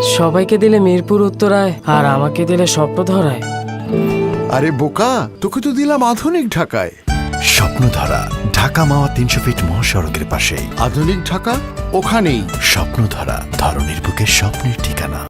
সবাইকে দিলে মিরপুর উত্তরায় আর আমাকে দিলে স্বপ্নধরায়। আরে বোকা, তোকে তো দিলাম আধুনিক ঢাকায়। স্বপ্নধারা, ঢাকা মাওয়া ৩০০ ফিট মহাসড়কের পাশেই। আধুনিক ঢাকা ওখানেই। স্বপ্নধারা, ধরনের বুকের স্বপ্নের ঠিকানা।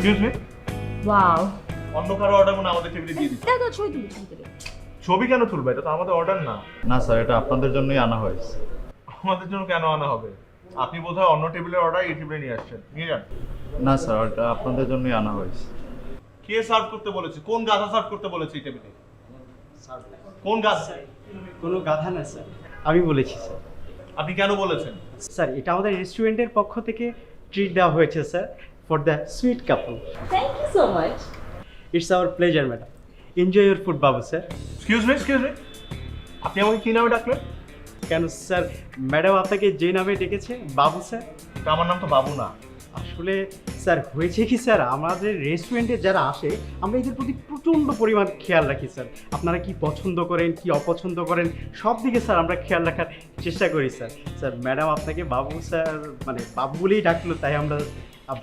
এক্সকিউজ মি, ওয়াও, অন্য কারো অর্ডার মনে আমাদের টেবিলে দিয়ে দিচ্ছি। দাদা ছবি তুলি ছবি তুলি। ছবি কেন তুলবে? এটা তো আমাদের অর্ডার না। না স্যার, এটা আপনাদের জন্যই আনা হয়েছে। আমাদের জন্য কেন আনা হবে? আপনি বোধহয় অন্য টেবিলের অর্ডার এই টেবিলে নিয়ে আসছেন, নিয়ে যান। না স্যার, এটা আপনাদের জন্যই আনা হয়েছে। কে সার্ভ করতে বলেছে? কোন গাধা সার্ভ করতে বলেছে এই টেবিলে? কোন গাধা? কোনো গাধা না স্যার, আমি বলেছি স্যার। আপনি কেন বলেছেন? স্যার, এটা আমাদের রেস্টুরেন্টের পক্ষ থেকে ট্রিট দেওয়া হয়েছে sir, for the sweet couple. Thank you so much. It's our pleasure madam. Enjoy your food বাবু স্যার। এক্সকিউজ মি, আপনি আমাকে কি নামে ডাকলেন? কেন স্যার, ম্যাডাম আপনাকে যে নামে ডেকেছে বাবু স্যার। তা আমার নাম তো বাবু না। আসলে স্যার হয়েছে কি স্যার, আমাদের রেস্টুরেন্টে যারা আসে আমরা এদের প্রতি প্রচণ্ড পরিমাণ খেয়াল রাখি স্যার। আপনারা কি পছন্দ করেন, কি অপছন্দ করেন, সব দিকে স্যার আমরা খেয়াল রাখার চেষ্টা করি স্যার। স্যার ম্যাডাম আপনাকে বাবু স্যার মানে বাবু বলেই ডাকলো, তাই আমরা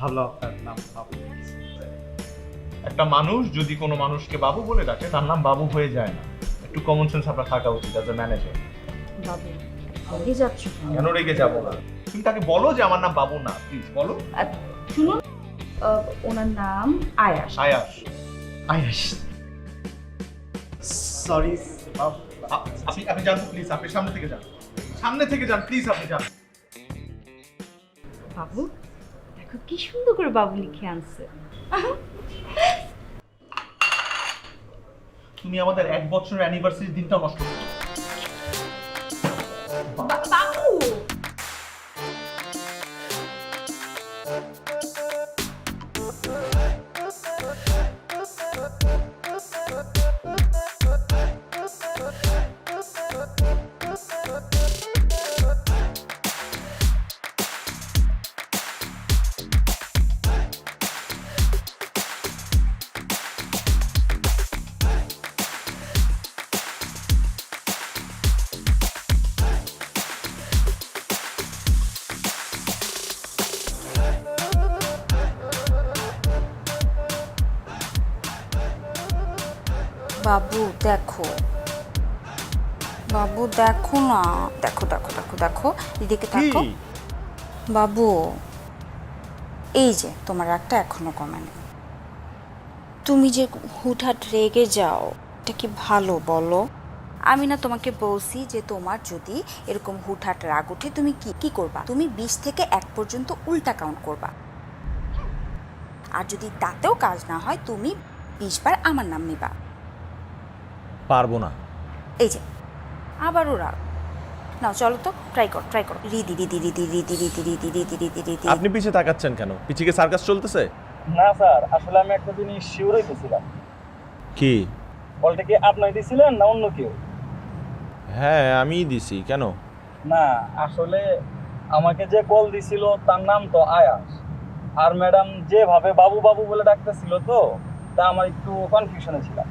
ভাবলাম আপনার নাম বাবু। একটা মানুষ যদি কোনো মানুষকে বাবু বলে ডাকে তার নাম বাবু হয়ে যায় না। একটু কমন সেন্স আপনার থাকা উচিত অ্যাজ এ ম্যানেজার। বাবু, রেগে যাচ্ছ কেন রেগে যাবো না? তুমি তাকে বলো যে আমার নাম বাবু না, প্লিজ বলো। শুনুন, ওনার নাম আয়াশ। আয়াস। আয়াস, সরি আপনি যান প্লিজ, আপনি সামনে থেকে যান, সামনে থেকে যান প্লিজ, আপনি যান। বাবু, দেখো কি সুন্দর করে বাবু লিখে আনছে। তুমি আমাদের 1 বছরের অ্যানিভার্সারি দিনটা নষ্ট করছো। বাবু, বাবু দেখো, বাবু দেখো না, দেখো দেখো দেখো দেখো, এদিকে দেখো বাবু। এই যে তোমার রাগটা এখনো কমেনি। তুমি যে হুটহাট রেগে যাও, এটা কি ভালো বলো? আমি না তোমাকে বলছি যে তোমার যদি এরকম হুটহাট রাগ ওঠে তুমি কি কি করবা? তুমি 20 থেকে 1 পর্যন্ত উল্টা কাউন্ট করবা, আর যদি তাতেও কাজ না হয় তুমি 20 বার আমার নাম নিবা। পারবো না। এই যে আবারও রাগ। নাও চলো তো, ট্রাই করো ট্রাই করো। রিদি রিদি রিদি রিদি রিদি রিদি রিদি রিদি রিদি। আপনি পিছে তাকাচ্ছেন কেন? পিছে কি সার্কাস চলতেছে? না স্যার, আসলে আমি একটা জিনিস শিওর হইতেছিলাম। কি? বলটা কি আপনি দিছিলেন না অন্য কেউ? হ্যাঁ আমিই দিছি। কেন? না, আসলে আমাকে যে কল দিছিল তার নাম তো আয়াস, আর ম্যাডাম যেভাবে বাবু বাবু বলে ডাকতেছিল তো, তা আমার একটু কনফিউশনে ছিলাম।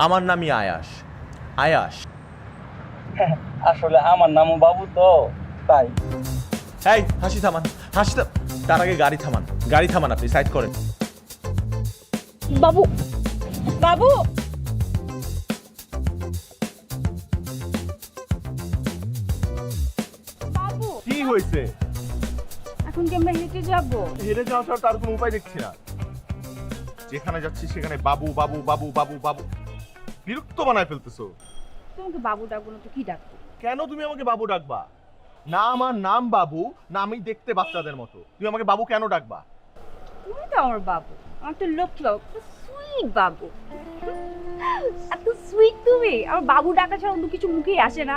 আমার নামই আয়াস। আয়াস? আসলে আমার নামও বাবু তো, তাই। এই হাসি থামান, হাসি তার আগে গাড়ি থামান, গাড়ি থামান, আপনি সাইড করেন। বাবু, বাবু, বাবু, কি হয়েছে? এখন কি আমরা হেঁটে যাব? হেরে যাওয়া ছাড়া তার কোনো উপায় দেখছি না। যেখানে যাচ্ছি সেখানে বাবু বাবু বাবু বাবু বাবু, বিরক্ত বানায় ফেলতেছো। তোমাকে বাবু ডাকবো না তো কি ডাকবো? কেন তুমি আমাকে বাবু ডাকবা? না আমার নাম বাবু, না আমি দেখতে বাচ্চাদের মতো। তুমি আমাকে বাবু কেন ডাকবা? তুমি তো আমার বাবু, আমার তো লক্ষ্মী বাবু, সুইট বাবু। এত সুইট তুমি, আমার বাবু ডাকা ছাড়া অন্য কিছু মুখেই আসে না।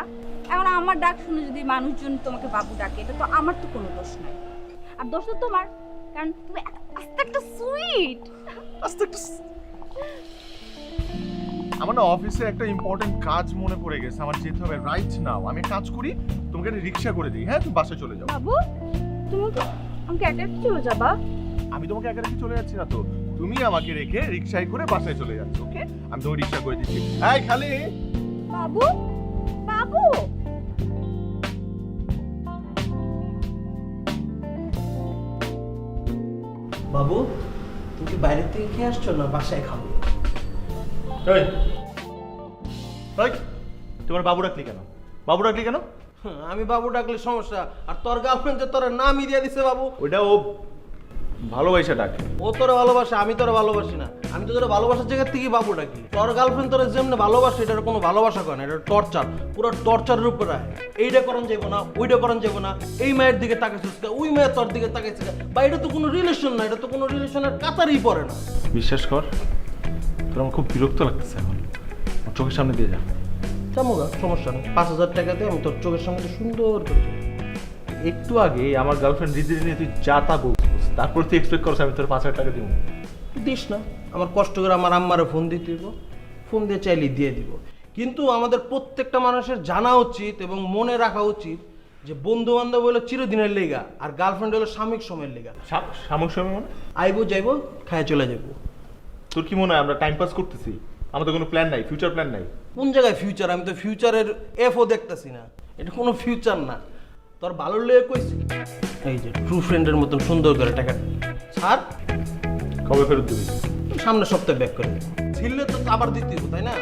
এখন আমার ডাক শুনে যদি মানুষজন তোমাকে বাবু ডাকে, এটা তো আমার তো কোনো দোষ নাই। আর দোষ তো তোমার, কারণ তুমি আস্তে একটা সুইট। আমার না অফিসে একটা ইম্পর্টেন্ট কাজ মনে পড়ে গেছে, আমার যেতে হবে রাইট নাও। আমি কাজ করি, তোমাকে একটা রিক্সা করে দিই। হ্যাঁ, তুমি বাসায় চলে যাও। বাবু তুমি তো আমাকে একা একা চলে যাবা? আমি তোমাকে একা রেখে চলে যাচ্ছি না তো, তুমি আমাকে রেখে রিক্সায় করে বাসায় চলে যাচ্ছ। ওকে, আমি তোমাকে রিক্সা করে দিচ্ছি। এই খালি বাবু, বাবু বাবু তুমি কি বাইরে থেকে খেয়ে আসছো না বাসায় খাবো? এই, এই, তোমার বাবু ডাকলি কেন? বাবু ডাকলি কেন? আমি বাবু ডাকলে সমস্যা, আর তোর গার্লফ্রেন্ড যে তোর নামই দিয়ে দিছে বাবু। ওইটা ও ভালোবাসা ডাকে। ও তোরা ভালোবাসে, আমি তোরা ভালোবাসি না। আমি তো তোরা ভালোবাসার জায়গার থেকেই বাবু ডাকি। তোর গার্লফ্রেন্ড তোরা যেমনি ভালোবাসে, এটার কোনো ভালোবাসা করে না, এটা টর্চার, পুরো টর্চারের উপরে আয়। এইটা করন যাবো না, ওইটা করন যাবো না, এই মায়ের দিকে তাকাইছিস, ওই মায়ের তোর দিকে তাকাইছিস, বা এটা তো কোনো রিলেশন না, এটা তো কোনো রিলেশনের কাতারই পড়ে না। বিশ্বাস কর, তোর আমার খুব বিরক্ত লাগতেছে এখন। আমার চোখের সামনে দিয়ে যা। চামুগা সমস্যা নেই, 5,000 টাকা দিয়ে আমি তোর চোখের সামনে সুন্দর করে দিবো। একটু আগে আমার গার্লফ্রেন্ড রিদি নিয়ে তুই যা তা বলছিস, তারপর তুই এক্সপেক্ট করছ আমি তোর 5,000 টাকা দিব? দিস না, আমার কষ্ট করে আমার আম্মারে ফোন দিতে দিব, ফোন দিয়ে চাইলে দিয়ে দিব। কিন্তু আমাদের প্রত্যেকটা মানুষের জানা উচিত এবং মনে রাখা উচিত যে বন্ধু বান্ধব হলো চিরদিনের লেগা, আর গার্লফ্রেন্ড হলো সাময়িক সময়ের লেগা। সাময়িক সময় মানে? আইবো যাইবো, খায় চলে যাবো। তোর কি মনে হয় আমরা টাইম পাস করতেছি? আমাদের কোনো প্ল্যান নাই, ফিউচার প্ল্যান নাই। কোন জায়গায় ফিউচার? আমি তো ফিউচারের এফও দেখতেছি না, এটা কোনো ফিউচার না। তোর ভালো লেগে কইছি, এই যে ট্রু ফ্রেন্ডের মতন সুন্দর করে টাকা ছাড়। কবে ফেরত দিবি? সামনের সপ্তাহে ব্যাক করে দেবো। ছিললে তো আবার দিতে হবে, তাই না?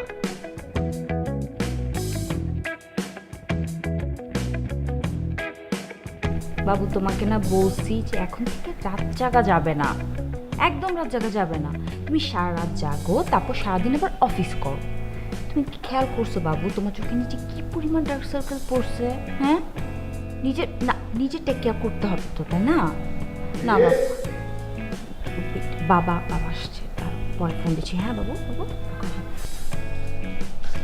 বাবু তোমাকে না বলছি যে এখন থেকে রাত জাগা যাবে না, একদম রাত জাগা যাবে না। তুমি সারা রাত জাগো, তারপর সারাদিন আবার অফিস করো। তুমি কি খেয়াল করছো বাবু তোমার চোখে নিচে কি পরিমাণ ডার্ক সার্কেল পড়ছে? হ্যাঁ, নিজে টেক কেয়ার করতে হবে তো, তাই না? না বাবা, বাবা আসছে, পরে ফোন দিচ্ছি। হ্যাঁ বাবু, বাবু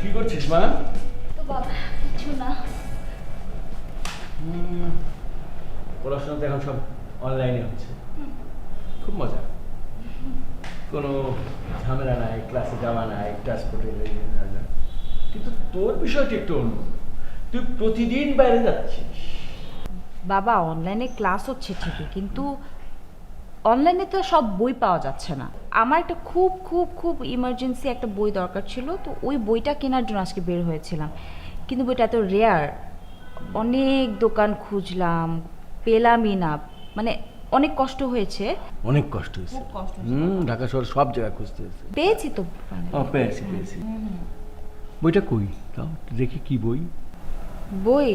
কি করছিস মা? তো বাবা কিছু না। পড়াশোনা তো এখন সব অনলাইনে হচ্ছে, খুব মজা, কোনো ঝামেলা নাই, ক্লাসে যাওয়া নাই, ট্রান্সপোর্টে। কিন্তু তোর বিষয়টি একটু অন্য, তুই প্রতিদিন বাইরে যাচ্ছিস। বাবা অনলাইনে ক্লাস হচ্ছে ঠিকই, কিন্তু অনলাইনে তো সব বই পাওয়া যাচ্ছে না। আমার একটা খুব খুব খুব ইমার্জেন্সি একটা বই দরকার ছিল, তো ওই বইটা কেনার জন্য আজকে বের হয়েছিলাম। কিন্তু বইটা এত রেয়ার, অনেক দোকান খুঁজলাম, পেলামই না, মানে অনেক কষ্ট হয়েছে। অনেক কষ্ট হয়েছে, ঢাকা শহর সব জায়গায় খুঁজতে হয়েছে। পেয়েছি তো মানে। পেয়েছি। বইটা কই দাও দেখি, কি বই? বই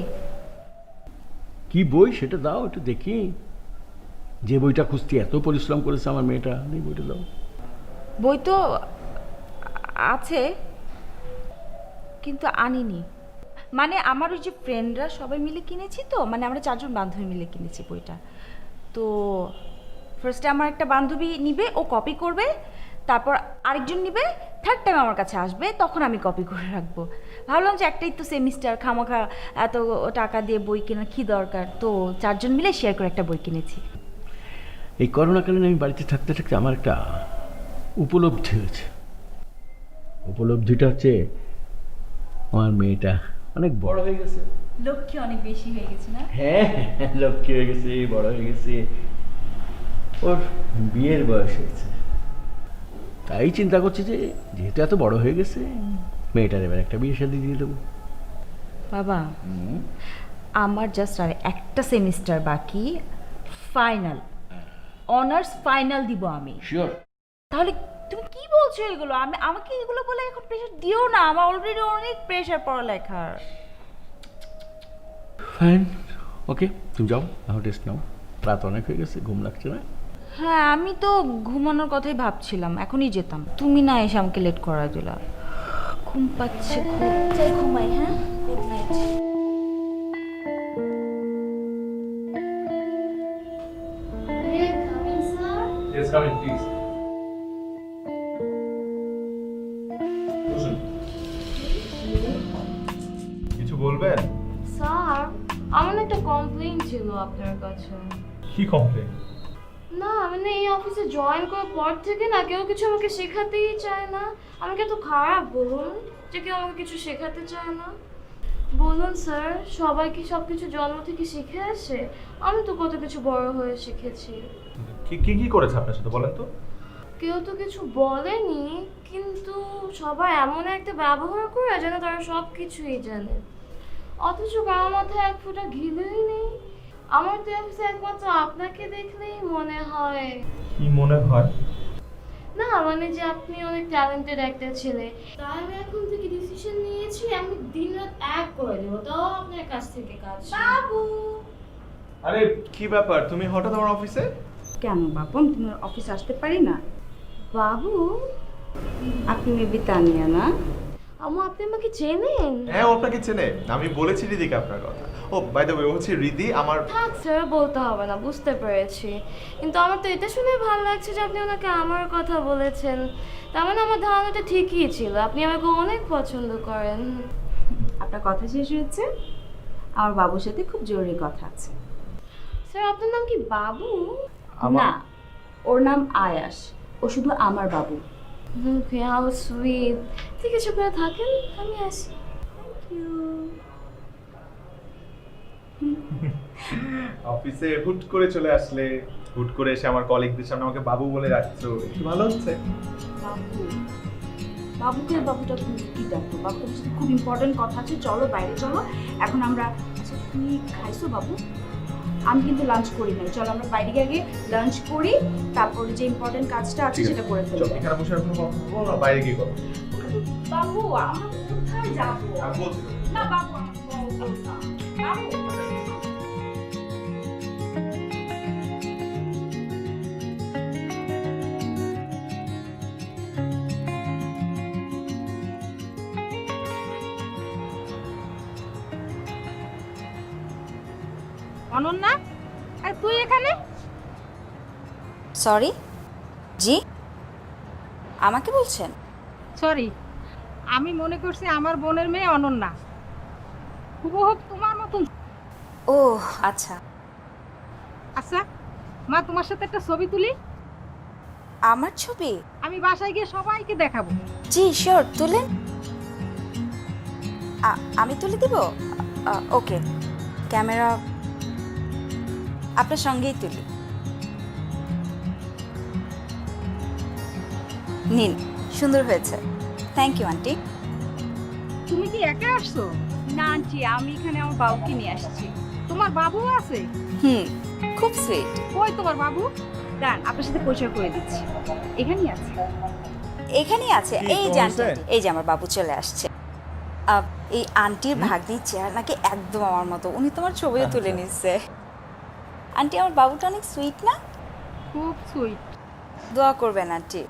কি বই সেটা দাও একটু দেখি। যে বইটা খুঁজতে এত পরিশ্রম করেছে আমার মেয়েটা, এই বইটা দাও। বই তো আছে কিন্তু আনিনি। মানে আমার ওই যে ফ্রেন্ডরা সবাই মিলে কিনেছি তো, মানে আমরা 4 জন বান্ধবী মিলে কিনেছি বইটা। তো ফার্স্টে আমার একটা বান্ধবী নিবে, ও কপি করবে, তারপর আরেকজন নিবে, থার্ড টাইম আমার কাছে আসবে, তখন আমি কপি করে রাখবো। ভাবলাম যে একটাই তো সেমিস্টার, খামাখা এত টাকা দিয়ে বই কেনার কী দরকার, তো 4 জন মিলে শেয়ার করে একটা বই কিনেছি। এই করোনাকালীন আমি বাড়িতে থাকতে থাকতে আমার একটা উপলব্ধি হয়েছে। উপলব্ধিটা হচ্ছে আমার মেয়েটা অনেক বড় হয়ে গেছে, লক্ষ্মী অনেক বেশি হয়ে গেছে না? হ্যাঁ লক্ষ্মী হয়ে গেছে, বড় হয়ে গেছে, ওর বিয়ের বয়স হয়েছে। তাই চিন্তা করছি যে যেহেতু এত বড় হয়ে গেছে, মেয়েটার এবার একটা বিয়ে শাদী দিয়ে দেবো। বাবা আমার জাস্ট আর একটা সেমিস্টার বাকি, ফাইনাল অনার্স ফাইনাল দিব আমি। শিওর? তাহলে তুমি কি বলছো এগুলো? আমাকে এগুলো বলে এখন প্রেশার দিও না, আমার অলরেডি অনেক প্রেশার পড়ালেখার। ফাইন, ওকে, তুমি যাও, এখন টেস্ট নাও, রাত অনেক হয়ে গেছে, ঘুম লাগছে না? হ্যাঁ আমি তো ঘুমানোর কথাই ভাবছিলাম, এখনই যেতাম, তুমি না এসে আমাকে লেট করা দিলা। ঘুম পাচ্ছে, যাই ঘুমাই। হ্যাঁ, good night. Yes, come in, please. কিছু বলবেন? আপনার কাছে। কি কমপ্লেন? না মানে এই অফিসে জয়েন করার পর থেকে না কেউ কিছু আমাকে শেখাতেই চায় না। আমি কি এত খারাপ বলুন যে কেউ আমাকে কিছু শেখাতে চায় না? বলুন স্যার, সবাই কি সব কিছু জন্ম থেকে শিখে আসে? আমি তো কত কিছু বড় হয়ে শিখেছি। কি কি কি করেছে আপনার সাথে বলেন তো? কেউ তো কিছু বলেনি, কিন্তু সবাই এমন একটা ব্যবহার করে যেন তারা সব কিছুই জানে, অথচ কারো মাথায় এক ফোঁটা ঘিলুই নেই। আমার তো অফিসে একমাত্র আপনাকে দেখলেই মনে হয়, কি মনে হয়? না মানে যে আপনি অনেক ট্যালেন্টেড একটা ছেলে। তাই আমি এখন থেকে ডিসিশন নিয়েছি আমি দিনরাত এক করে দেবো, তাও আপনার কাছ থেকে কাজ। বাবু, আরে কি ব্যাপার, তুমি হঠাৎ আমার অফিসে? কেন বাবু, আমি তোমার অফিসে আসতে পারি না? বাবু আপনি মেবি তানিয়া না? আমু, আপনি আমাকে চেনেন? হ্যাঁ, ও আপনাকে চেনে, আমি বলেছি রিদিকে আপনার কথা। ও বাই দ্য ওয়ে, ও হচ্ছে রিদি আমার। থাক স্যার, বলতে হবে না, বুঝতে পেরেছি। কিন্তু আমার তো এটা শুনে ভালো লাগছে যে আপনি ওনাকে আমার কথা বলেছেন। তার মানে আমার ধারণাটা ঠিকই ছিল, আপনি আমাকে অনেক পছন্দ করেন। আপনার কথা শেষ হয়েছে? আমার বাবুর সাথে খুব জরুরি কথা আছে। স্যার, আপনার নাম কি বাবু? না, ওর নাম আয়াস, ও শুধু আমার বাবু। Okay, how sweet. ঠিক আছে, আপনারা থাকেন, আমি আসি। Thank you. অফিসে হুট করে চলে আসলে, হুট করে এসে আমার কলিগদের সামনে আমাকে বাবু বলে রাখছো, একটু ভালো হচ্ছে? বাবু, বাবুকে বাবুটা কি দেখো, বাবুর সাথে খুব ইম্পর্টেন্ট কথা আছে, চলো বাইরে চলো। এখন আমরা, আচ্ছা তুমি খাইছো বাবু? আমি কিন্তু লাঞ্চ করি নাই, চলো আমরা বাইরে গিয়ে আগে লাঞ্চ করি, তারপরে যে ইম্পর্টেন্ট কাজটা আছে সেটা করে চল, ফেলবো। এখানে বসে এখন কথা বলবো না, বাইরে গিয়ে কথা বলবো। বাবু, আমরা কোথায় যাবো? আমি বলছি। না বাবু, আমার বলবো না। বাবু, অনন্যা, আর তুই এখানে? সরি, জি আমাকে বলছেন? সরি, আমি মনে করছি আমার বোনের মেয়ে অনন্যা, হুবহু তোমার মতন। ও আচ্ছা। আচ্ছা মা, তোমার সাথে একটা ছবি তুলি। আমার ছবি? আমি বাসায় গিয়ে সবাইকে দেখাবো। জি শিওর, তুলেন। আমি তুলে দিব? ওকে, ক্যামেরা আপনার সঙ্গেই তুলি। নিন, সুন্দর হয়েছে। Thank you aunty. তুমি কি একা আসছো? না আন্টি, আমি এখানে আমার বাবুকে নিয়ে আসছি। তোমার বাবু আছে? খুব সুইট। কই তোমার বাবু? দাঁড়ান, আপনার সাথে পরিচয় করে দিচ্ছি, এখানেই আছে। এখানেই আছে। এই যে আন্টি, এই যে আমার বাবু চলে আসছে। এই আন্টির ভাগ্নির চেহারা নাকি একদম আমার মতো, উনি তোমার ছবিও তুলে নিচ্ছে। আন্টি, আমার বাবুটা অনেক সুইট না? খুব সুইট। দোয়া করবেন আন্টি।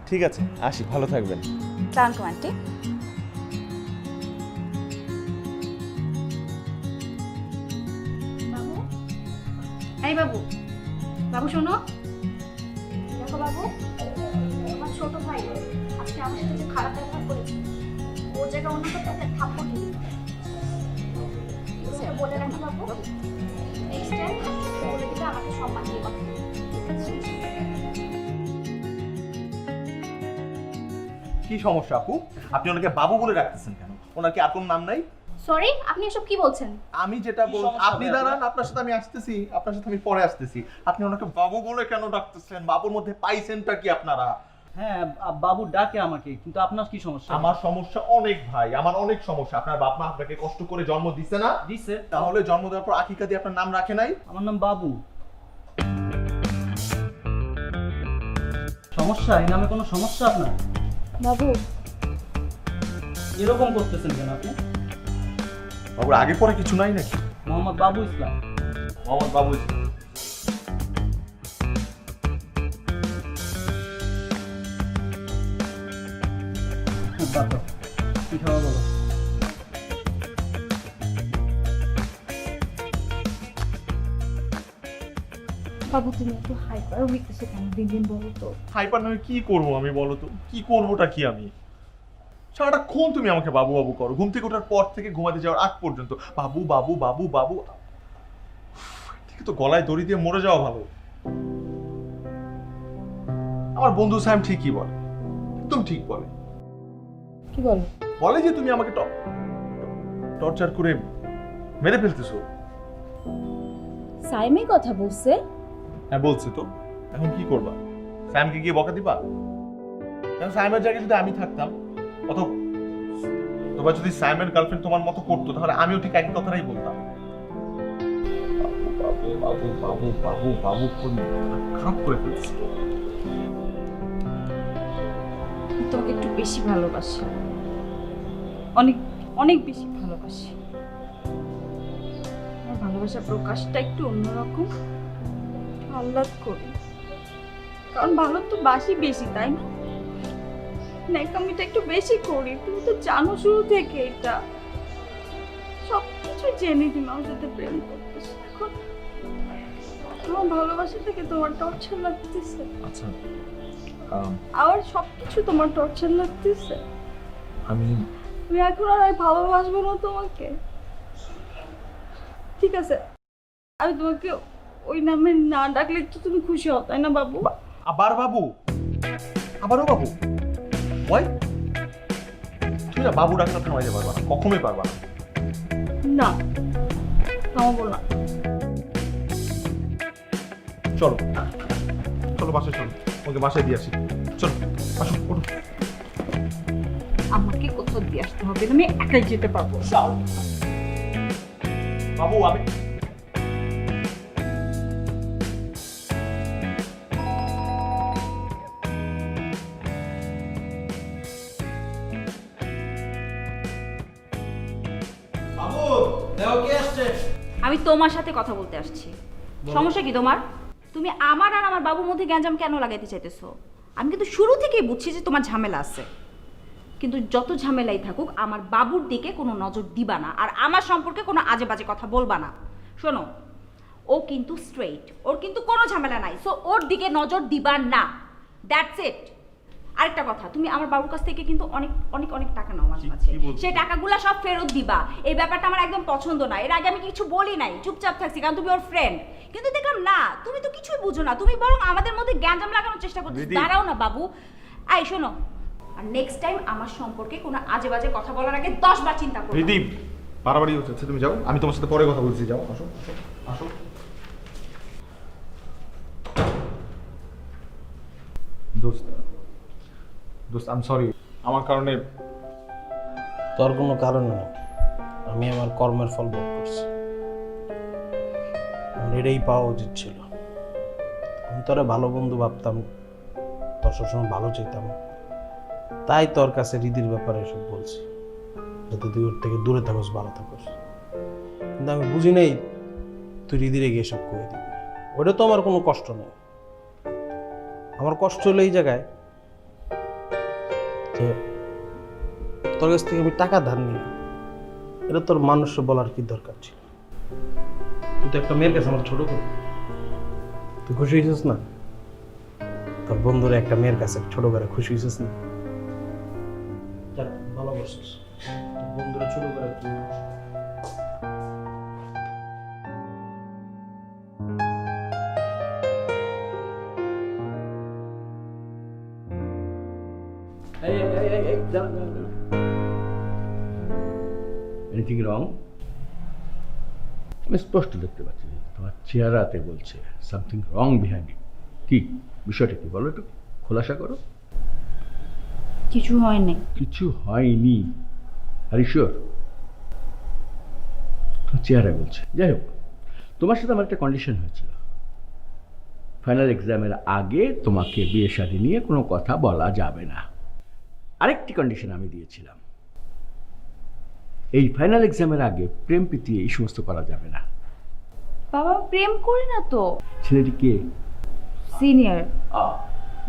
ঠিক আছে, আসি, ভালো থাকবেন। Thank you aunty. বাবু, এই বাবু, বাবু শোনো। দেখো বাবু, আমার ছোট ভাই আজকে আমার সাথে যে খারাপ ব্যবহার করেছে, ও জায়গায় অন্য কোথাও একটা থাপ্পড় দিয়ে দিতে। ঠিক আছে, বলে রাখি বাবু, নেক্সট টাইম বলে দিবে আমাকে সম্মান দিয়ে কথা বলবে। ঠিক আছে? কি সমস্যা আপু? আপনি ওনাকে বাবু বলে রাখতেছেন কেন? ওনার কি আর কোনো নাম নাই? সরি, আপনি এসব কি বলছেন? আমি যেটা বল, আপনি দাঁড়ান, আপনার সাথে আমি আসতেছি, আপনার সাথে আমি পরে আসতেছি। আপনি ওনাকে বাবু বলে কেন ডাকতেছেন? বাবুর মধ্যে পাইছেনটা কি আপনারা? হ্যাঁ, বাবু ডাকে আমাকে, কিন্তু আপনার কি সমস্যা? আমার সমস্যা অনেক ভাই, আমার অনেক সমস্যা। আপনার বাপ মা আপনাকে কষ্ট করে জন্ম দিছে না? দিছে। তাহলে জন্ম দেওয়ার পর আকিকা দিয়ে আপনার নাম রাখে নাই? আমার নাম বাবু। সমস্যা? এই নামে কোনো সমস্যা আপনার? বাবু, এরকম করতেছেন কেন আপনি? বাবুর আগে পরে কিছু নাই নাকি? মোহাম্মদ বাবু ইসলাম। মোহাম্মদ বাবু ইসলাম। বাবা, কি খাওয়া বলো? বাবু তুমি একটু হাইপার হইতেছো কেন দিন দিন, বলো তো? হাইপার নয় কি করবো আমি, বলো তো কি করবোটা কি? আমি সারাটাক্ষণ তুমি আমাকে বাবু বাবু করো, ঘুম থেকে ওঠার পর থেকে ঘুমাতে যাওয়ার আগ পর্যন্ত বাবু বাবু বাবু বাবু। থেকে তো গলায় দড়ি দিয়ে মরে যাওয়া ভালো। আমার বন্ধু স্যাম ঠিকই বলে, একদম ঠিক বলে। কি বলো? বলে যে তুমি আমাকে টর্চার করে মেরে ফেলতেছো। সাইমে কথা বলছে? হ্যাঁ বলছে তো, এখন কি করবা? স্যামকে গিয়ে বকা দিবা? কারণ সাইমের জায়গায় যদি আমি থাকতাম, অথবা যদি সাইমের গার্লফ্রেন্ড তোমার মতো করতো, তাহলে আমিও ঠিক একই কথাটাই বলতাম। বাবু বাবু বাবু বাবু বাবু কোন খারাপ করে ফেলছে। তোমাকে একটু বেশি ভালোবাসি, অনেক অনেক বেশি ভালোবাসি। আমার ভালোবাসার প্রকাশটা একটু অন্যরকম, আহ্লাদ করি, কারণ ভালো তো বাসি বেশি, তাই না? ন্যাকামিটা একটু বেশি করি। তুমি তো জানো শুরু থেকে এটা, সবকিছু জেনে তুমি আমার সাথে প্রেম করতেছ। এখন আমার ভালোবাসা থেকে তোমার টর্চার লাগতেছে। আচ্ছা, আমার সবকিছু তোমার টর্চার লাগতেছে। আমি এখন আর ভালোবাসবো না তোমাকে, ঠিক আছে? আমি তোমাকে ওই নামে না ডাকলে তো তুমি খুশি হও, তাই না বাবু? আবার বাবু? আবারও বাবু? ওই তুমি না বাবু ডাক্তার থামাইতে পারবা না, কখনোই পারবা না। না, থামাবো না। চলো চলো বাসায় চলো, ওকে বাসায় দিয়ে আসি। চলো আসো, ওঠো। আমাকে কোথাও দিয়ে আসতে হবে না, আমি একাই যেতে পারবো। বাবু আমি বাবু দেখো কে আসছে। আমি তোমার সাথে কথা বলতে আসছি। সমস্যা কি তোমার? তুমি আমার আর আমার বাবুর মধ্যে গ্যাঞ্জাম কেন লাগাইতে চাইতেছো? আমি কিন্তু শুরু থেকেই বুঝছি যে তোমার ঝামেলা আছে, কিন্তু যত ঝামেলাই থাকুক আমার বাবুর দিকে কোনো নজর দিবা না, আর আমার সম্পর্কে কোনো আজে বাজে কথা বলবা না। শোনো, ও কিন্তু স্ট্রেইট, ওর কিন্তু কোনো ঝামেলা নাই, সো ওর দিকে নজর দিবা না, দ্যাটস ইট। আরেকটা কথা, তুমি আমার বাবুর কাছ থেকে কিন্তু অনেক অনেক অনেক টাকা নাও মাঝে মাঝে, সেই টাকাগুলো সব ফেরত দিবা। এই ব্যাপারটা আমার একদম পছন্দ না। এর আগে আমি কিছু বলি নাই, চুপচাপ থাকছি, কারণ তুমি ওর ফ্রেন্ড। কিন্তু দেখলাম না, তুমি তো কিছুই বুঝো না, তুমি বরং আমাদের মধ্যে গ্যাঞ্জাম লাগানোর চেষ্টা করছো। দাঁড়াও না বাবু, আই শোনো, আর নেক্সট টাইম আমার সম্পর্কে কোনো আজে বাজে কথা বলার আগে 10 বার চিন্তা করো। রিদি বাড়াবাড়ি হচ্ছে, তুমি যাও, আমি তোমার সাথে পরে কথা বলছি। যাও, আসো আসো। দোস্ত দোস্ত আই এম সরি, আমার কারণে। তোর কোনো কারণ নেই, আমি আমার কর্মের ফল ভোগ করছি। আমার এটাই পাওয়া উচিত ছিল। আমি তোরা ভালো বন্ধু ভাবতাম, তোর সবসময় ভালো চাইতাম, তাই তোর কাছে হৃদির ব্যাপারে এসব বলছি, যাতে তুই ওর থেকে দূরে থাকস, ভালো থাকস। কিন্তু আমি বুঝি নাই তুই হৃদিরে গিয়ে সব করে দিবি। ওটা তো আমার কোনো কষ্ট নেই। আমার কষ্ট হলো এই জায়গায় যে তোর কাছ থেকে আমি টাকা ধার নিই, এটা তোর মানুষকে বলার কি দরকার ছিল? তুই তো একটা মেয়ের কাছে আমার ছোট করে, তুই খুশি হয়েছিস না? তোর বন্ধুরা একটা মেয়ের কাছে ছোট করে খুশি হয়েছিস না? যাক, ভালো করছিস, তোর বন্ধুরা ছোট করে। Anything wrong? আমি স্পষ্ট দেখতে পাচ্ছি তোমার চেহারাতে বলছে সামথিং রং বিহাইন্ড ইট। কি বিষয়টা কি বলো, একটু খোলাসা করো। কিছু হয়নি। কিছু হয়নি? Are you sure? তোমার চেহারায় বলছে। যাই হোক, তোমার সাথে আমার একটা কন্ডিশন হয়েছিল, ফাইনাল এক্সামের আগে তোমাকে বিয়ে শাদী নিয়ে কোনো কথা বলা যাবে না। আরেকটি কন্ডিশন আমি দিয়েছিলাম, এই ফাইনাল এক্সামের আগে প্রেম প্রীতি এই সমস্ত করা যাবে না। বাবা প্রেম করি না তো। ছেলেটি কে? সিনিয়র,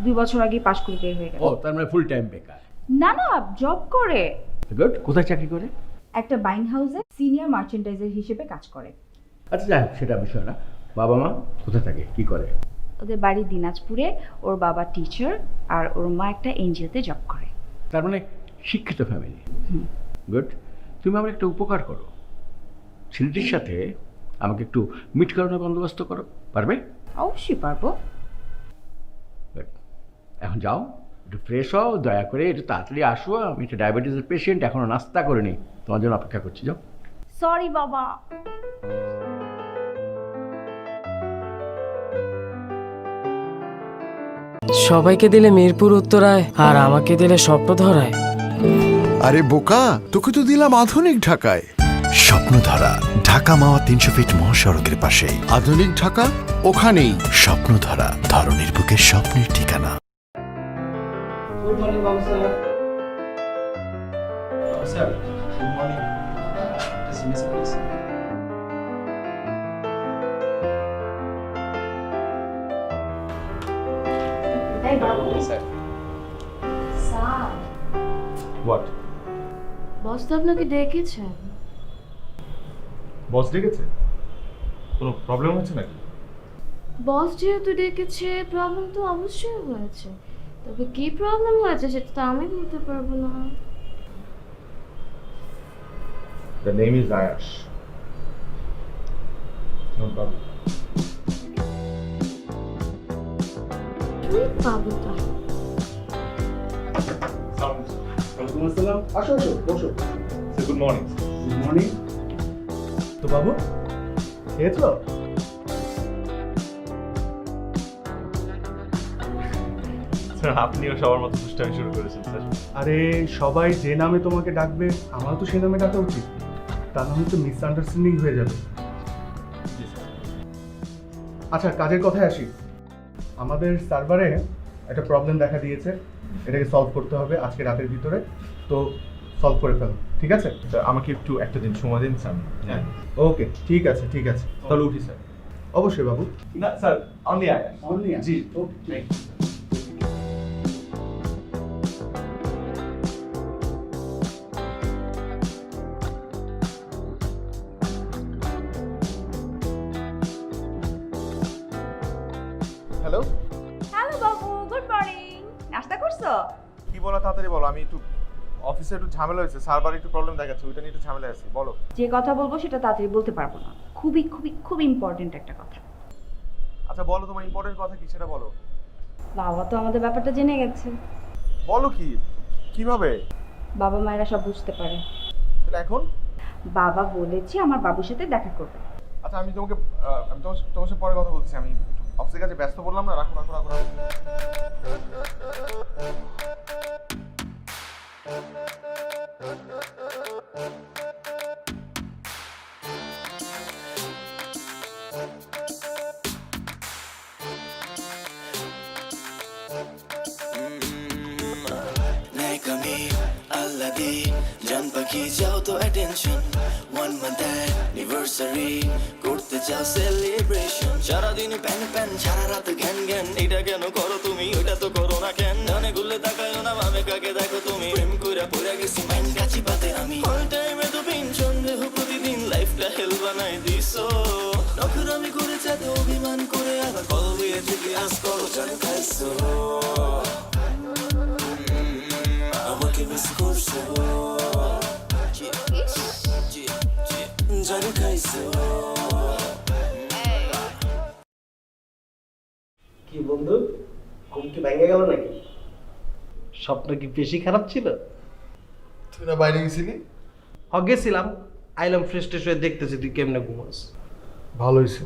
2 বছর আগে পাশ করে বের হয়ে গেছে। ও, তার মানে ফুল টাইম বেকার? না না, জব করে। গুড। কোথায় চাকরি করে? একটা বাইং হাউসে সিনিয়র মার্চেন্ডাইজার হিসেবে কাজ করে। আচ্ছা যাই হোক, সেটা বিষয় না। বাবা মা কোথায় থাকে, কি করে? ওদের বাড়ি দিনাজপুরে, ওর বাবা টিচার আর ওর মা একটা এনজিওতে জব করে। তার মানে শিক্ষিত ফ্যামিলি। গুড। তুমি আমার একটা উপকার করো, ছেলেটির সাথে আমাকে একটু মিট করানোর বন্দোবস্ত করো, পারবে? অবশ্যই পারবো। Good. এখন যাও, একটু ফ্রেশ হও, দয়া করে একটু তাড়াতাড়ি আসো। আমি একটা ডায়াবেটিসের পেশেন্ট, এখনও নাস্তা করে নিই, তোমার জন্য অপেক্ষা করছি। যাও। সরি বাবা। সবাইকে দিলে মিরপুর উত্তরায় আর আমাকে দিলে স্বপ্ন ধরায়। আরে বোকা, তোকে তো দিলাম আধুনিক ঢাকায়। স্বপ্নধারা ঢাকা মাওয়া 300 ফিট মহাসড়কের পাশেই। আধুনিক ঢাকা ওখানেই। স্বপ্নধারা, ধারণের বুকের স্বপ্নের ঠিকানা। গুড মর্নিং বাবু স্যার। Sir good morning. এই বাবু স্যার। Sir, what? বস তো আপনাকে ডেকেছেন। বস ডেকেছে? কোনো প্রবলেম হচ্ছে নাকি? বস যেহেতু ডেকেছে, প্রবলেম তো অবশ্যই হয়েছে। তবে কি প্রবলেম হয়েছে সেটা তো আমি বলতে পারবো না। The name is Ayash. No problem. তুই বাবুটা ওয়ালাইকুম আসসালাম। আসো আসো, বসো। Good morning. Good morning. তো বাবু খেয়েছো? স্যার আপনিও সবার মতো দুষ্টামি শুরু করেছেন স্যার। আরে সবাই যে নামে তোমাকে ডাকবে আমারও তো সেই নামে ডাকা উচিত, তা না হলে তো মিসআন্ডারস্ট্যান্ডিং হয়ে যাবে। আচ্ছা কাজের কথায় আসি। আমাদের সার্ভারে একটা প্রবলেম দেখা দিয়েছে, এটাকে সলভ করতে হবে আজকে রাতের ভিতরে। তো সলভ করে ফেলো, ঠিক আছে? স্যার আমাকে একটু একটা দিন সময় দিন স্যার। হ্যাঁ ওকে, ঠিক আছে ঠিক আছে। তাহলে উঠি স্যার। অবশ্যই বাবু। না স্যার অনলি আয়াশ। অনলি জি ওকে। হ্যালো। হ্যালো বাবু, গুড মর্নিং। নাস্তা করছো? কি বলো তাড়াতাড়ি বলো, আমি একটু অফিসে একটু ঝামেলা হয়েছে, সার্ভার একটু প্রবলেম দেখাচ্ছে, ওইটা নিয়ে একটু ঝামেলা আছে। বলো। যে কথা বলবো সেটা তাড়াতাড়ি বলতে পারবো না, খুবই খুবই খুব ইম্পর্টেন্ট একটা কথা। আচ্ছা বলো তোমার ইম্পর্টেন্ট কথা কি সেটা বলো। বাবা তো আমাদের ব্যাপারটা জেনে গেছে। বলো কি, কিভাবে? বাবা মায়েরা সব বুঝতে পারে। তাহলে এখন? বাবা বলেছে আমার বাবুর সাথে দেখা করবে। আচ্ছা আমি তোমাকে আমি তোমার সাথে পরে কথা বলছি, আমি অফিসের কাছে ব্যস্ত বললাম না। রাখো রাখো রাখো রাখো। জান পাখি যাও তো অ্যাটেনশন, 1 month অ্যানিভার্সারি করতে চাও সেলিব্রেশন। সারাদিন প্যান প্যান, সারা রাত জ্ঞান জ্ঞান, এটা কেন করো তুমি, ওইটা তো করো না কেন? ডানে গুলে তাকায়ও না, ভাবে কাকে দেখো তুমি, প্রেম কইরা পড়ে গেছি মাইন্ড কাছি পাতে আমি। অল টাইমে তো পিন সন্দেহ প্রতিদিন, লাইফটা হেল বানাই দিছো। নখর আমি করে চাতে অভিমান করে, আবার কল দিয়ে থেকে আজ করো জান খাইছো, আমাকে মিস করছো, জান খাইছো। কি বন্ধু, ঘুম কি ভেঙে গেল নাকি? স্বপ্ন কি বেশি খারাপ ছিল? তুই না বাইরে গেছিলি? গেছিলাম, আইলাম ফ্রেশ ট্রেশ হয়ে, দেখতেছি তুই কেমনে ঘুমাস। ভালো হয়েছে,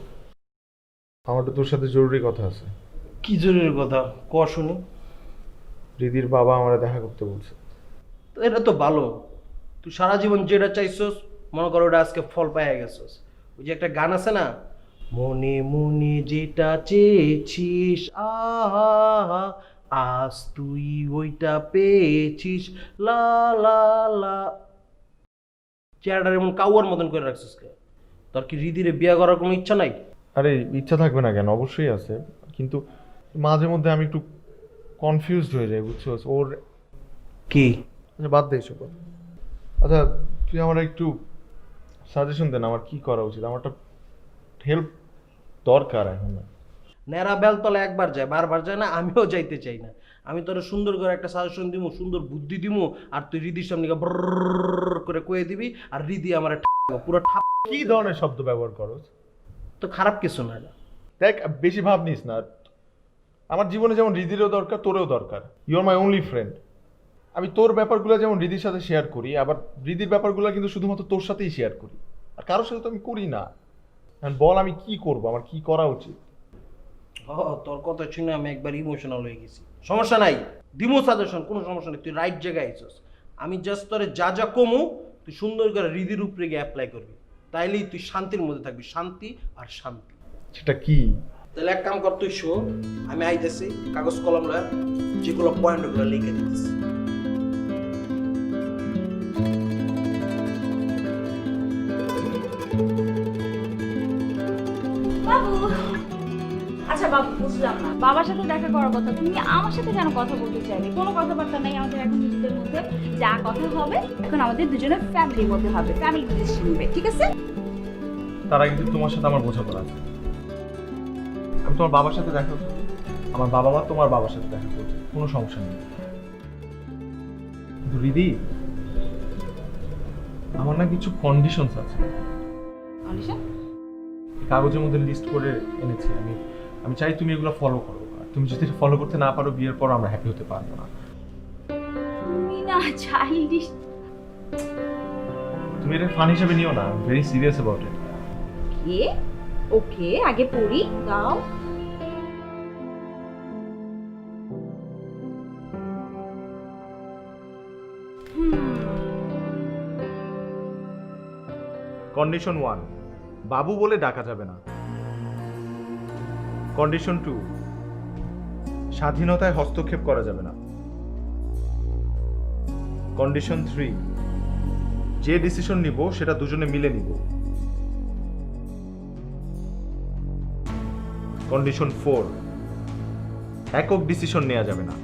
আমার তো তোর সাথে জরুরি কথা আছে। কি জরুরি কথা ক শুনি। দিদির বাবা আমরা দেখা করতে বলছে। তো এটা তো ভালো, তুই সারা জীবন যেটা চাইছস মনে করো ওটা আজকে ফল পাইয়া গেছস। ওই যে একটা গান আছে না, মনে মনে যেটা চেয়েছিস আহা আজ তুই ওইটা পেয়েছিস, লা লা লা। চেহারাটার এমন কাউয়ার মতন করে রাখছিস কে? তোর কি হৃদিরে বিয়ে করার কোনো ইচ্ছা নাই? আরে ইচ্ছা থাকবে না কেন, অবশ্যই আছে, কিন্তু মাঝে মধ্যে আমি একটু কনফিউজড হয়ে যাই, বুঝছো? ওর কি? আচ্ছা বাদ দে এসব। আচ্ছা তুই আমার একটু সাজেশন দেন, আমার কি করা উচিত? আমার একটা হেল্প দরকার এখন। নেড়া বেলতলা একবার যায়, বারবার যায় না, আমিও যাইতে চাই না। আমি তোর সুন্দর করে একটা সাজেশন দিব, সুন্দর বুদ্ধি দিব, আর তুই হৃদির সামনে ব্রর করে কয়ে দিবি, আর হৃদি আমার পুরো। কি ধরনের শব্দ ব্যবহার করো? তো খারাপ কিছু না এটা। দেখ বেশি ভাব নিস না। আমার জীবনে যেমন রিদিরও দরকার, তোরেও দরকার। You are my only friend. আমি তোর ব্যাপারগুলো যেমন রিদির সাথে শেয়ার করি, আবার রিদির ব্যাপারগুলো কিন্তু শুধুমাত্র তোর সাথেই শেয়ার করি, আর কারোর সাথে তো আমি করি না। বল আমি কি করব, আমার কি করা উচিত? তোর কথা শুনে আমি একবার ইমোশনাল হয়ে গেছি। সমস্যা নাই, দিমু সাজেশন, কোনো সমস্যা নেই, তুই রাইট জায়গায় আইছস। আমি জাস্ট তোরে যা যা কমু তুই সুন্দর করে রিদির উপরে গিয়ে অ্যাপ্লাই করবি, তাইলেই তুই শান্তির মধ্যে থাকবি। শান্তি আর শান্তি। সেটা কি? তাহলে এক কাম কর, তুই শো, আমি আইতেছি, কাগজ কলম লয়, যেগুলো পয়েন্ট ওগুলো লিখে দিতেছি। বাবু, আচ্ছা বাবু, বুঝলাম না, বাবার সাথে দেখা করার কথা, তুমি আমার সাথে কেন কথা বলতে চাইবে? কোনো কথাবার্তা নেই আমাদের এখন নিজেদের মধ্যে, যা কথা হবে এখন আমাদের দুজনের ফ্যামিলির মধ্যে হবে, ফ্যামিলি ডিসিশন নেবে, ঠিক আছে? তার আগে কিন্তু তোমার সাথে আমার বোঝাপড়া আছে। আমি তোমার বাবার সাথে দেখা করছি, আমার বাবা মা তোমার বাবার সাথে দেখা করছে, কোনো সমস্যা নেই। কিন্তু রিদি, আমার না কিছু কন্ডিশনস আছে। কন্ডিশন? কাগজের মধ্যে লিস্ট করে এনেছি। আমি চাই তুমি এগুলো ফলো করো। আর তুমি যদি ফলো করতে না পারো, বিয়ের পর আমরা হ্যাপি হতে পারবো না। তুমি না চাইল্ডিশ। তুমি এটা ফান হিসেবে নিও না, ভেরি সিরিয়াস অ্যাবাউট ইট। কে? ওকে, আগে পড়ি দাও। কন্ডিশন 1, বাবু বলে ডাকা যাবে না। কন্ডিশন 2, স্বাধীনতায় হস্তক্ষেপ করা যাবে না। কন্ডিশন 3, যে ডিসিশন নিব সেটা দুজনে মিলে নিব। কন্ডিশন 4, একক ডিসিশন নেওয়া যাবে না।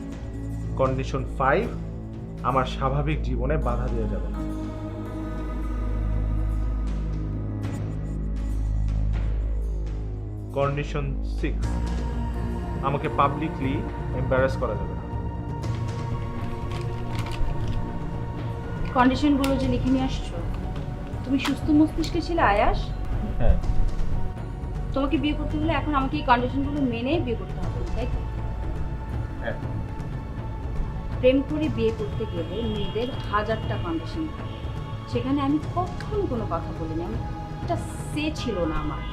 কন্ডিশন 5, আমার স্বাভাবিক জীবনে বাধা দেওয়া যাবে না। কন্ডিশন 6, আমাকে পাবলিকলি এম্বারাস করা যাবে না। কন্ডিশনগুলো যে লিখে নিয়ে আসছো, তুমি সুস্থ মস্তিষ্কে ছিলে আয়াস? হ্যাঁ। তোমাকে বিয়ে করতে হলে এখন আমাকে এই কন্ডিশনগুলো মেনে বিয়ে করতে হবে, তাই তো? হ্যাঁ। প্রেম করে বিয়ে করতে গেলে মেয়েদের হাজারটা কন্ডিশন থাকে, সেখানে আমি কখনো কোনো কথা বলিনি, আমি এটা সে ছিল না আমার।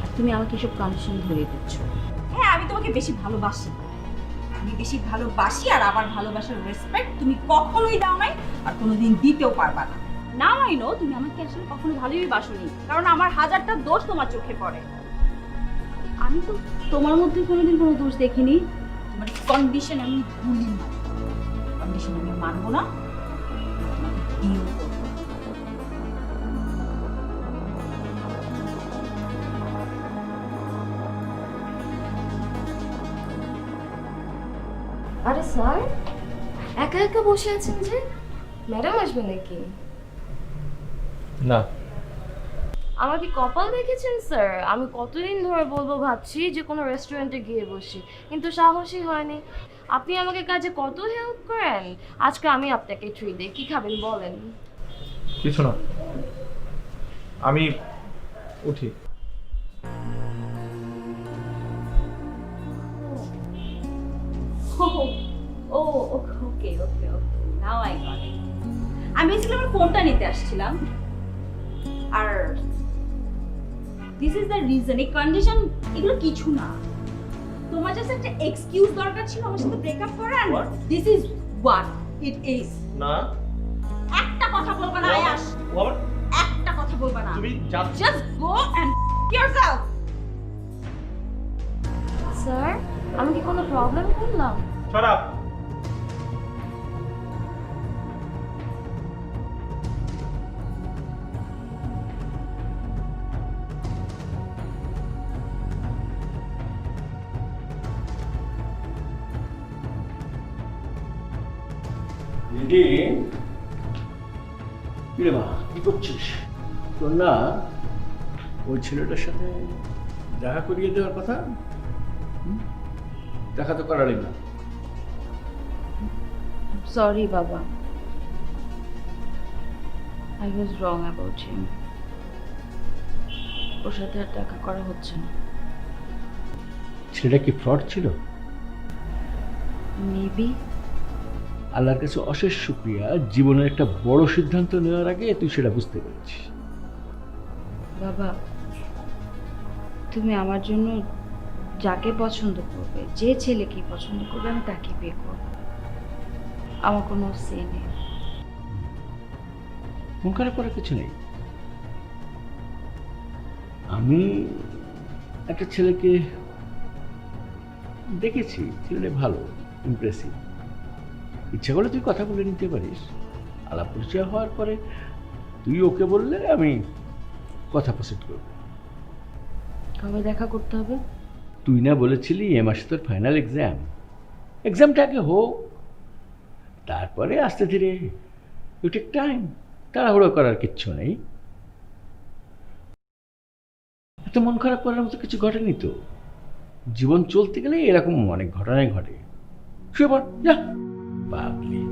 আর তুমি আমাকে এসব কন্ডিশন ধরিয়ে দিচ্ছ। হ্যাঁ, আমি তোমাকে বেশি ভালোবাসি, আমি বেশি ভালোবাসি, আর আবার ভালোবাসার রেসপেক্ট তুমি কখনোই দাও নাই, আর কোনোদিন দিতেও পারবা না। না মাইনো, তুমি আমাকে আসলে কখনো ভালোই বাসোনি, কারণ আমার হাজারটা দোষ তোমার চোখে পড়ে। আমি তো তোমার মধ্যে কোনোদিন কোনো দোষ দেখিনি। তোমার কন্ডিশন আমি ভুলি না, কন্ডিশন আমি মানবো না, বিয়েও করবো না। আরে স্যার, একা একা বসে আছেন যে, ম্যাডাম আসবে নাকি? না। আমার কি কপাল দেখেছেন স্যার? আমি কতদিন ধরে বলবো ভাবছি যে কোনো রেস্টুরেন্টে গিয়ে বসি, কিন্তু সাহসই হয়নি। আপনি আমাকে কাজে কত হেল্প করেন, আজকে আমি আপনাকে ট্রিট দিই। কি খাবেন বলেন? কিছু না, আমি উঠি। ও ওকে ওকে ওকে, নাও আই গট ইট। আমি আসলে আমার ফোনটা নিতে আসছিলাম, আর দিস ইজ দ্য রিজন। এই কন্ডিশন এগুলো কিছু না, তোমার জাস্ট একটা এক্সকিউজ দরকার ছিল আমার সাথে ব্রেকআপ করার। This is what it is. না, একটা কথা বলবা না আয়াশ, একটা কথা বলবা না। তুমি just go and yourself. Sir, আমি কি কোনো প্রবলেম করলাম? Shut up. কি করছিস? তোর না ওই ছেলেটার সাথে দেখা করিয়ে দেওয়ার কথা? দেখা তো করারই না। সরি বাবা, I was wrong about him. ওর সাথে আর দেখা করা হচ্ছে না। ছেলেটা কি ফ্রড ছিল? মেবি। আল্লাহর কাছে অশেষ শুকরিয়া, জীবনের একটা বড় সিদ্ধান্ত নেওয়ার আগে তুই সেটা বুঝতে পেরেছিস। বাবা, তুমি আমার জন্য যাকে পছন্দ করবে, যে ছেলেকে পছন্দ করবে, আমি তাকে বিয়ে করব। আমার কোনো সে নেই। মন খারাপ করার কিছু নেই। আমি একটা ছেলেকে দেখেছি, ছেলেটা ভালো, ইমপ্রেসিভ। ইচ্ছা করলে তুই কথা বলে নিতে পারিস। আলাপ পরিচয় হওয়ার পরে তুই ওকে বললে আমি কথা প্রসিড করব। কবে দেখা করতে হবে? তুই না বলেছিলি এ মাসে তোর ফাইনাল এক্সাম, এক্সামটা আগে হোক, তারপরে আস্তে ধীরে ইউ টেক টাইম। তাড়াহুড়ো করার কিচ্ছু নেই। এত মন খারাপ করার মতো কিছু ঘটেনি তো। জীবন চলতে গেলে এরকম অনেক ঘটনাই ঘটে। শুয়ে পড়, যা পাগলি।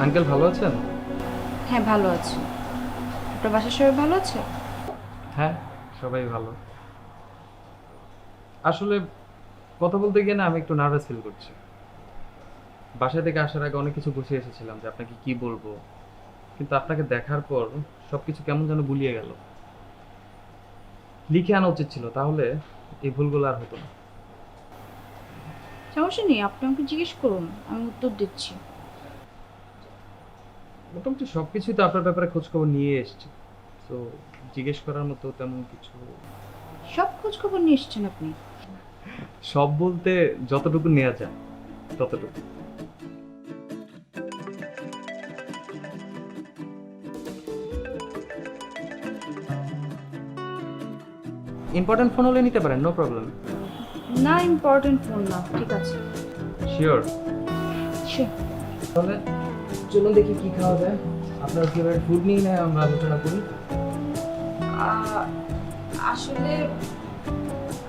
আঙ্কেল ভালো আছেন? হ্যাঁ, ভালো আছি। আপনার বাসার সবাই ভালো আছে? হ্যাঁ, সবাই ভালো। আসলে কথা বলতে গিয়ে না আমি একটু নার্ভাস ফিল করছি। বাসা থেকে আসার আগে অনেক কিছু গুছিয়ে এসেছিলাম যে আপনাকে কি বলবো, কিন্তু আপনাকে দেখার পর সবকিছু কেমন যেন গুলিয়ে গেল। লিখে আনা উচিত ছিল, তাহলে এই ভুলগুলো আর হতো না। সমস্যা নেই, আপনি আমাকে জিজ্ঞেস করুন, আমি উত্তর দিচ্ছি। মোটামুটি সবকিছুই তো আপনার ব্যাপারে খোঁজ খবর নিয়ে এসেছি, তো জিজ্ঞেস করার মতো তেমন কিছু। সব খোঁজ খবর নিয়ে এসেছেন আপনি? সব বলতে যতটুকু নেওয়া যায় ততটুকু। ইম্পর্টেন্ট ফোন হলে নিতে পারেন, নো প্রবলেম। না, ইম্পর্টেন্ট ফোন না। ঠিক আছে। শিওর? শিওর। তাহলে চলুন দেখি কি খাওয়া যায়। আপনার ফেভারিট ফুড নিয়ে না আমরা আলোচনা করি। আসলে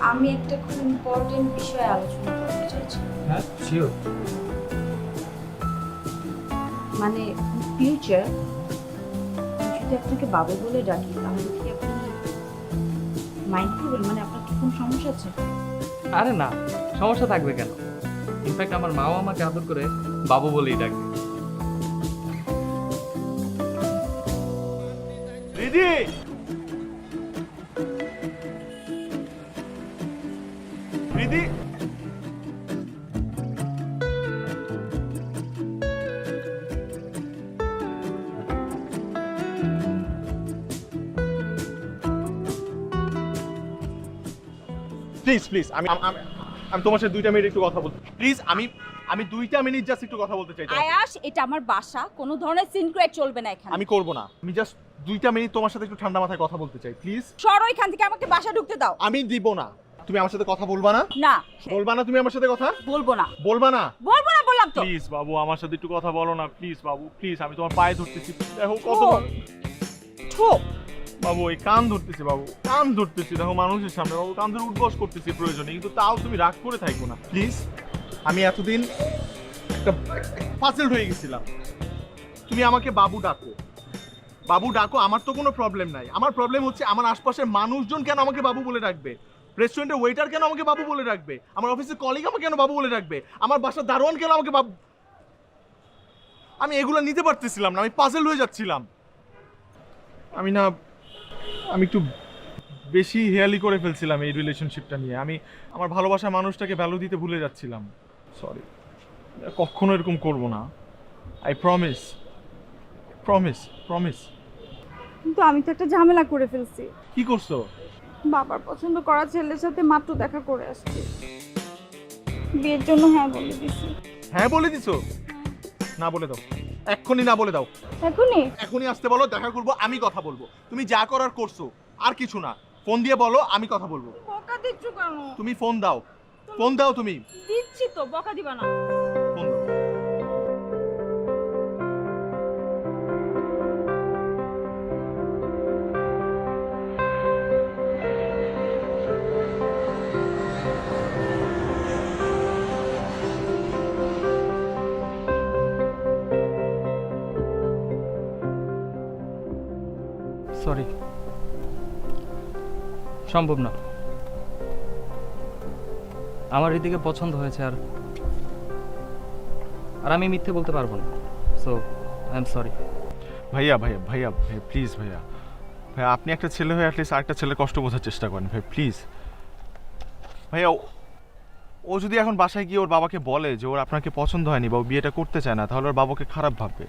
আমি একটা খুব ইম্পর্টেন্ট বিষয়ে আলোচনা করতে চাইছি। হ্যাঁ, শিওর। মানে ফিউচার যদি আপনাকে বাবু বলে ডাকি, তাহলে কি আপনি মাইন্ড করবেন? মানে আপনার কি কোনো সমস্যা আছে? আরে না, সমস্যা থাকবে কেন? ইনফ্যাক্ট আমার মাও আমাকে আদর করে বাবু বলেই ডাকে। দিদি প্লিজ প্লিজ আমি আমি তোমার সাথে 2টা মিনিট একটু কথা বলতে প্লিজ আমি 2টা মিনিট জাস্ট একটু কথা বলতে চাই আয়াশ, এটা আমার বাসা, কোনো ধরনের সিন ক্রিয়েট চলবে না এখানে। আমি করব না, আমি জাস্ট 2টা মিনিট তোমার সাথে একটু ঠান্ডা মাথায় কথা বলতে চাই প্লিজ। সরো এখান থেকে, আমাকে বাসা ঢুকতে দাও। আমি দিব না। তুমি আমার সাথে কথা বলবা না? না বলবা না তুমি আমার সাথে কথা? বলবো না। বলবা না? বলবো না বললাম তো। প্লিজ বাবু আমার সাথে একটু কথা বলো না প্লিজ বাবু, প্লিজ আমি তোমার পায়ে ধরতেছি। দেখো কত ঠোক বাবু, এই কান ধরতেছি বাবু, কান ধরতেছি, দেখো মানুষের সামনে বাবু, কান ধরে উঠবস করতেছি প্রয়োজনে, কিন্তু তাও তুমি রাগ করে থাকো না প্লিজ। আমি এতদিন একটা পাজলড হয়ে গেছিলাম। তুমি আমাকে বাবু ডাকো, বাবু ডাকো, আমার তো কোনো প্রবলেম নাই। আমার প্রবলেম হচ্ছে আমার আশপাশের মানুষজন কেন আমাকে বাবু বলে ডাকবে, রেস্টুরেন্টের ওয়েটার কেন আমাকে বাবু বলে ডাকবে, আমার অফিসের কলিগ আমাকে কেন বাবু বলে ডাকবে, আমার বাসার দারোয়ান কেন আমাকে বাবু। আমি এগুলো নিতে পারতেছিলাম না, আমি পাজলড হয়ে যাচ্ছিলাম। আমি একটু বেশি হেয়ালি করে ফেলছিলাম এই রিলেশনশিপটা নিয়ে। আমি আমার ভালোবাসার মানুষটাকে ভ্যালু দিতে ভুলে যাচ্ছিলাম। সরি, কখনো এরকম করব না। I promise promise promise. কিন্তু আমি তো একটা ঝামেলা করে ফেলছি। কি করছো? বাবার পছন্দ করা ছেলের সাথে মাত্র দেখা করে আসছি, বিয়ের জন্য হ্যাঁ বলে দিছি। হ্যাঁ বলে দিছো? না বলে দাও, এক্ষুনি না বলে দাও। এখনই আসতে বলো, দেখা করবো, আমি কথা বলবো। তুমি যা করার করছো, আর কিছু না। ফোন দিয়ে বলো, আমি কথা বলবো। বকা দিচ্ছ কেন? তুমি ফোন দাও, ফোন দাও। তুমি দিচ্ছি তো, বকা দিবা না। ফোন দাও। সরি, সম্ভব না। আমার এদিকে পছন্দ হয়েছে, আর আমি মিথ্যে বলতে পারবো না। So I am sorry. ভাইয়া ভাইয়া ভাইয়া ভাইয়া প্লিজ ভাইয়া, ভাইয়া আপনি একটা ছেলে হয়ে অ্যাটলিস্ট আরেকটা ছেলের কষ্ট বোঝার চেষ্টা করেন ভাই, প্লিজ। ভাইয়া ও যদি এখন বাসায় গিয়ে ওর বাবাকে বলে যে ওর আপনাকে পছন্দ হয়নি বা ও বিয়েটা করতে চায় না, তাহলে ওর বাবাকে খারাপ ভাববে।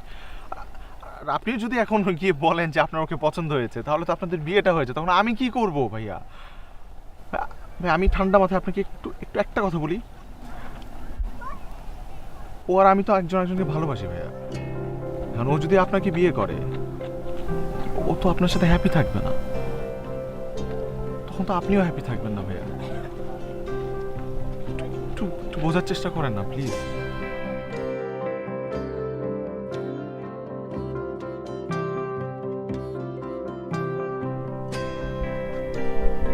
আর আপনি যদি এখন গিয়ে বলেন যে আপনার ওকে পছন্দ হয়েছে, তাহলে তো আপনাদের বিয়েটা হয়েছে, তখন আমি কি করব ভাইয়া? ভাই আমি ঠান্ডা মাথায় আপনাকে একটু একটা কথা বলি, ও আর আমি তো একজনকে ভালোবাসি ভাইয়া। এখন ও যদি আপনাকে বিয়ে করে, ও তো আপনার সাথে হ্যাপি থাকবে না, তখন তো আপনিও হ্যাপি থাকবেন না ভাইয়া। একটু বোঝার চেষ্টা করেন না প্লিজ।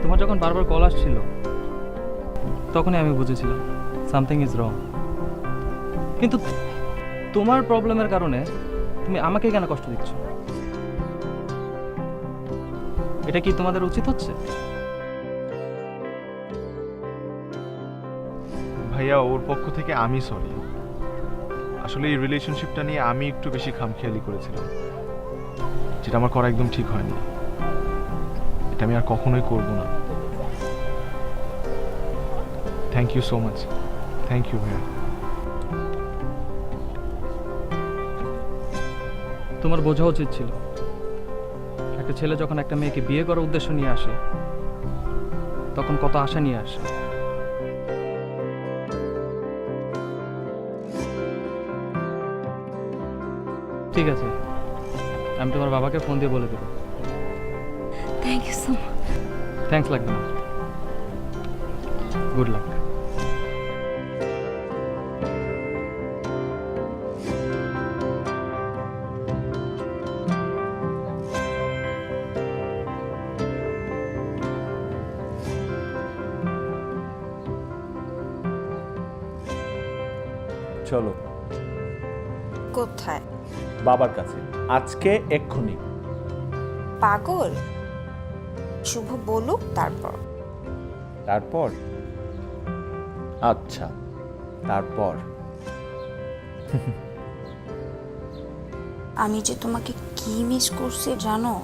তোমার যখন বারবার কল আসছিল, তখনই আমি বুঝেছিলাম সামথিং ইজ রং। কিন্তু তোমার প্রবলেমের কারণে তুমি আমাকে কেন কষ্ট দিচ্ছ? এটা কি তোমাদের উচিত হচ্ছে? ভাইয়া ওর পক্ষ থেকে আমি সরি। আসলে এই রিলেশনশিপটা নিয়ে আমি একটু বেশি খামখেয়ালি করেছিলাম, যেটা আমার করা একদম ঠিক হয়নি। এটা আমি আর কখনোই করব না। Thank you so much. Thank you ভাইয়া। তোমার বোঝা উচিত ছিল, একটা ছেলে যখন একটা মেয়েকে বিয়ে করার উদ্দেশ্য নিয়ে আসে, তখন কত আশা নিয়ে আসে। ঠিক আছে, আমি তোমার বাবাকে ফোন দিয়ে বলে দেবো। Thank you so much. Thanks লাগবে না, গুড লাক। চলো কোথায়? বাবার কাছে, আজকে এক্ষুনি। পাগল? শুভ বলুক তারপর। তারপর? আচ্ছা, তারপর আমি যে তোমাকে কি মিস করছি জানো,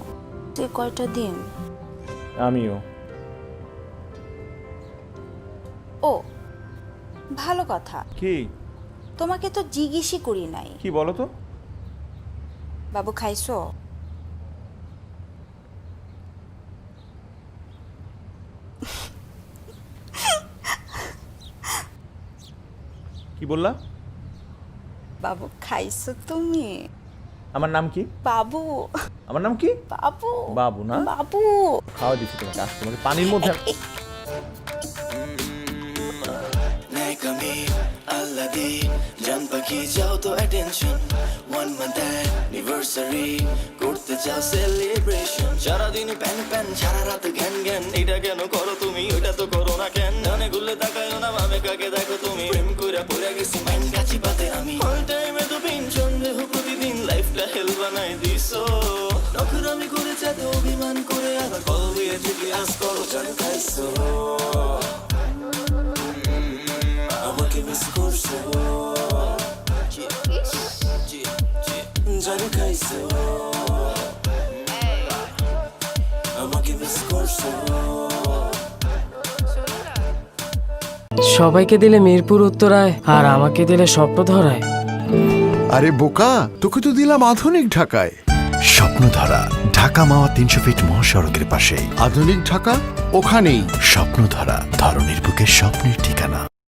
সে কয়টা দিন। আমিও। ও ভালো কথা, কি? তোমাকে তো জিজ্ঞেসই করি নাই। কি বলো তো? বাবু খাইছো? কি বললা? বাবু খাইছো তুমি? আমার নাম কি? বাবু। আমার নাম কি? বাবু। বাবু না? বাবু। খাওয়া দিচ্ছি তোমাকে, আজ তোমাকে পানির মধ্যে আমি আল্লাহ দি জান পাখি যাও তো অ্যাটেনশন 1 month anniversary করতে চাও সেলিব্রেশন সারাদিন প্যান প্যান সারা রাত জ্ঞান জ্ঞান এটা কেন করো তুমি ওটা তো করো না কেন ডানে গুলে তাকায়ও না ভাবে কাকে দেখো তুমি প্রেম কইরা পড়ে গেছি মাইন গাছি পাতে আমি অল টাইমে তো পেনশন দেহ প্রতিদিন লাইফটা হেল বানাই দিছো নখর আমি করে চাতে অভিমান করে আবার কলবে থেকে আস করো জান খাইছো আমাকে মিস করছো জান খাইছো আমাকে মিস করছো সবাইকে দিলে মিরপুর উত্তরায় আর আমাকে দিলে স্বপ্ন ধরায়। আরে বোকা, তোকে তো দিলাম আধুনিক ঢাকায়। স্বপ্নধারা ঢাকা মাওয়া 300 ফিট মহাসড়কের পাশেই। আধুনিক ঢাকা ওখানেই। স্বপ্নধারা ধরনের বুকে স্বপ্নের ঠিকানা।